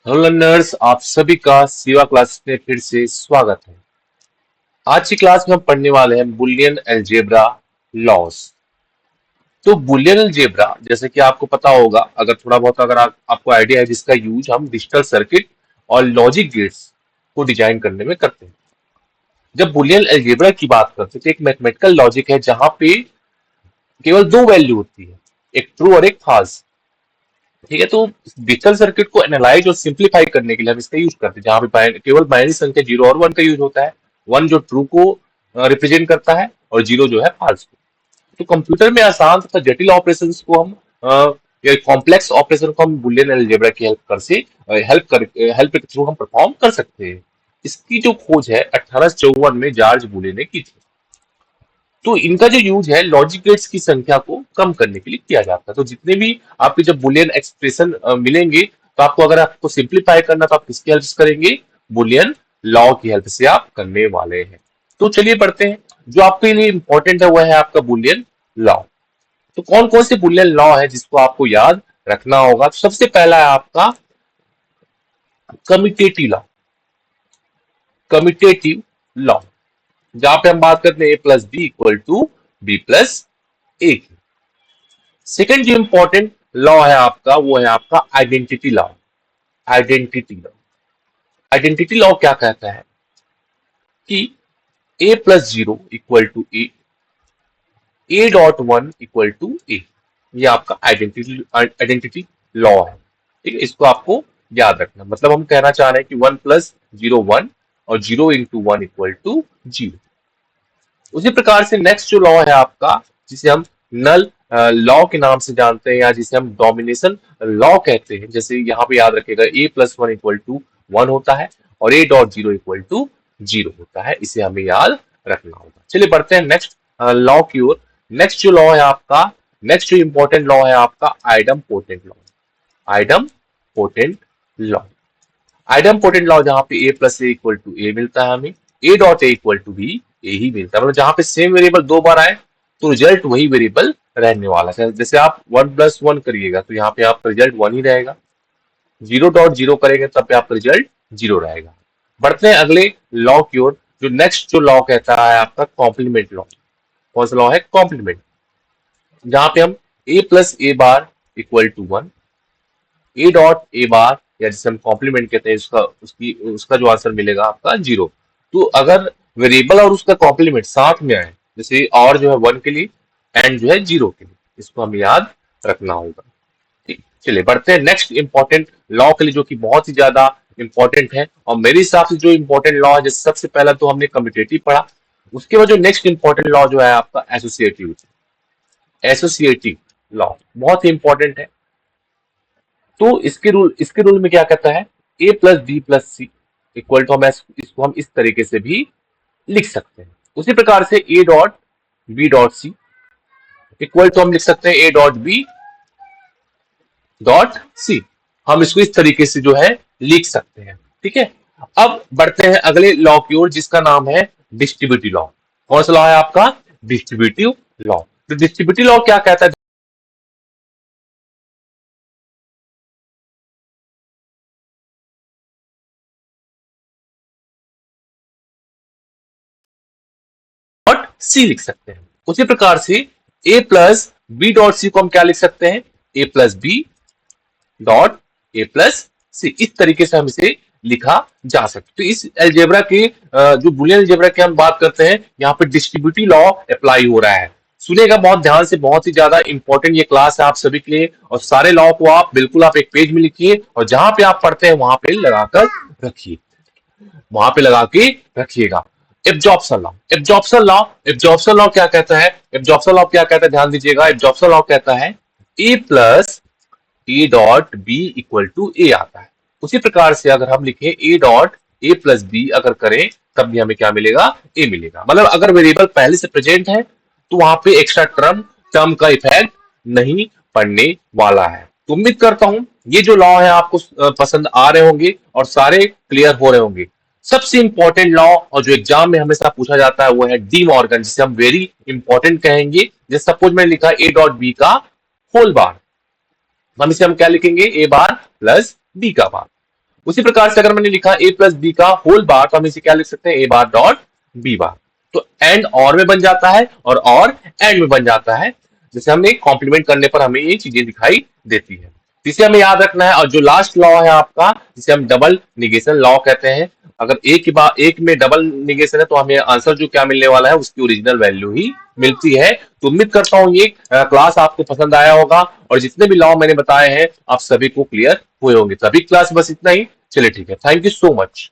Hello learners, आप सभी का सिवा क्लासेस में फिर से स्वागत है। आज की क्लास में हम पढ़ने वाले हैं बुलियन अलजेब्रा लॉस। तो बुलियन अलजेब्रा जैसे कि आपको पता होगा, अगर थोड़ा बहुत अगर आपको आइडिया है, जिसका यूज हम डिजिटल सर्किट और लॉजिक गेट्स को डिजाइन करने में करते हैं। जब बुलियन अलजेब्रा की बात करते हैं तो एक मैथमेटिकल लॉजिक है जहां पे केवल दो वैल्यू होती है, एक ट्रू और एक फॉल्स। ठीक है, तो डिजिटल सर्किट को एनालाइज और सिंप्लीफाई करने के लिए हम इसका यूज करते हैं, जहां पे केवल बाइनरी संख्या जीरो और वन का यूज होता है। वन जो ट्रू को रिप्रेजेंट करता है और जीरो जो है फॉल्स को। तो कंप्यूटर में आसान तथा जटिल ऑपरेशंस को हम या कॉम्प्लेक्स ऑपरेशन को हम बुलियन अलजेब्रा की हेल्प के थ्रू हम परफॉर्म कर सकते हैं। इसकी जो खोज है 1854 में जॉर्ज बुले ने की थी। तो इनका जो यूज है लॉजिक गेट्स की संख्या को कम करने के लिए किया जाता है। तो जितने भी आपके जब बुलियन एक्सप्रेशन मिलेंगे, तो आपको अगर आपको सिंप्लीफाई करना तो आप किसकी हेल्प से करेंगे? बुलियन लॉ की हेल्प से आप करने वाले हैं। तो चलिए पढ़ते हैं। जो आपके लिए इंपॉर्टेंट है वह है आपका बुलियन लॉ। तो कौन कौन से बुलियन लॉ है जिसको आपको याद रखना होगा? तो सबसे पहला है आपका कमिटेटिव लॉ। कमिटेटिव लॉ जहां पे हम बात करते हैं A plus B equal to B plus A की। सेकेंड जो इंपॉर्टेंट लॉ है आपका वो है आपका identity law. Identity law. Identity law क्या कहता है कि A plus zero equal to A dot one equal to A. ये आपका आइडेंटिटी आइडेंटिटी लॉ है। ठीक है, इसको आपको याद रखना। मतलब हम कहना चाह रहे हैं कि वन प्लस जीरो वन और zero into one equal to zero. उसी प्रकार से नेक्स्ट जो लॉ है आपका, जिसे हम नल लॉ के नाम से जानते हैं या जिसे हम डोमिनेशन लॉ कहते हैं। जैसे यहाँ पे याद रखिएगा A plus one equal to one होता है और A dot zero equal to zero होता है। इसे हमें याद रखना होगा। चलिए बढ़ते हैं नेक्स्ट लॉ की ओर। नेक्स्ट जो लॉ है आपका, नेक्स्ट जो इंपॉर्टेंट लॉ है आपका idempotent law. Idempotent law. Idempotent law जहां पे A plus A equal to A मिलता है हमें, A dot A equal to B A ही मिलता है। मतलब जहां पे सेम वेरिएबल दो बार आए तो रिजल्ट वही वेरिएबल रहने वाला है। जैसे आप वन प्लस वन करिएगा तो यहाँ पे आपका रिजल्ट वन ही रहेगा। जीरो डॉट जीरो करेंगे तब पे आपका रिजल्ट जीरो रहेगा। बढ़ते हैं अगले लॉ की ओर। जो नेक्स्ट जो लॉ कहता है आपका कॉम्प्लीमेंट लॉ। कौन सा लॉ है? कॉम्प्लीमेंट। जहां पे हम A plus A bar equal to one, A dot A bar या जिसे हम कॉम्प्लीमेंट कहते हैं, उसका जो आंसर मिलेगा आपका जीरो। तो अगर वेरिएबल और उसका कॉम्प्लीमेंट साथ में आए, जैसे और जो है वन के लिए एंड जो है जीरो के लिए, इसको हमें याद रखना होगा। ठीक, चलिए बढ़ते हैं नेक्स्ट इंपॉर्टेंट लॉ के लिए, जो कि बहुत ही ज्यादा इंपॉर्टेंट है। और मेरे हिसाब से जो इंपॉर्टेंट लॉ है, जैसे सबसे पहला तो हमने कम्यूटेटिव पढ़ा। उसके बाद जो नेक्स्ट इंपॉर्टेंट लॉ जो है आपका एसोसिएटिव। एसोसिएटिव लॉ बहुत ही इंपॉर्टेंट है। तो इसके रूल में क्या कहता है? A plus B plus C equal to, हम इसको हम इस तरीके से भी लिख सकते हैं। उसी प्रकार से A dot B dot C equal to हम लिख सकते हैं A dot B dot C. हम इसको इस तरीके से जो है लिख सकते हैं। ठीक है, अब बढ़ते हैं अगले लॉ की ओर, जिसका नाम है डिस्ट्रीब्यूटिव लॉ। कौन सा लॉ है आपका? Distributive law. तो डिस्ट्रीब्यूटिव लॉ क्या कहता है? डॉट सी लिख सकते हैं। उसी प्रकार से A plus B dot C को हम क्या लिख सकते हैं? A plus B dot A plus C. इस तरीके से हम इसे लिखा जा सकता है। तो इस अलजेब्रा के जो बुलियन अलजेब्रा की हम बात करते हैं, यहाँ पे डिस्ट्रीब्यूटिव लॉ अप्लाई हो रहा है। सुनेगा बहुत ध्यान से, बहुत ही ज्यादा इंपॉर्टेंट ये क्लास है आप सभी के लिए। और सारे लॉ को आप बिल्कुल आप एक पेज में लिखिए और जहां पे आप पढ़ते हैं वहां पे लगाकर रखिए। वहां पे लगा के रखिएगा। Absorption law. Absorption law. Absorption law क्या कहता है? एब्जॉर्प्शन लॉ क्या कहता है? ध्यान दीजिएगा। एब्जॉर्प्शन लॉ कहता है A plus A dot B equal to A आता है। उसी प्रकार से अगर हम लिखें A dot A plus B अगर करें, तब भी हमें क्या मिलेगा? ए मिलेगा। मतलब अगर वेरिएबल पहले से प्रेजेंट है तो वहां पे एक्स्ट्रा टर्म टर्म का इफेक्ट नहीं पड़ने वाला है। तो उम्मीद करता हूं ये जो लॉ है आपको पसंद आ रहे होंगे और सारे क्लियर हो रहे होंगे। सबसे इंपॉर्टेंट लॉ और जो एग्जाम में हमेशा पूछा जाता है वो है डी मॉर्गन, जिसे हम वेरी इंपॉर्टेंट कहेंगे। जैसे सपोज मैंने लिखा ए डॉट बी का होल बार, हम इसे हम क्या लिखेंगे? ए बार प्लस बी का बार। उसी प्रकार से अगर मैंने लिखा a प्लस बी का होल बार, तो हम इसे क्या लिख सकते हैं, a बार डॉट b बार। तो एंड और में बन जाता है और एंड में बन जाता है, जैसे हमने कॉम्प्लीमेंट करने पर हमें ये चीजें दिखाई देती है। इसे हमें याद रखना है। और जो लास्ट लॉ है आपका, जिसे हम डबल निगेशन लॉ कहते हैं, अगर एक में डबल निगेशन है तो हमें आंसर जो क्या मिलने वाला है उसकी ओरिजिनल वैल्यू ही मिलती है। तो उम्मीद करता हूं ये क्लास आपको पसंद आया होगा और जितने भी लॉ मैंने बताए हैं आप सभी को क्लियर हुए होंगे। तो अभी क्लास बस इतना ही। चलिए ठीक है, थैंक यू सो मच।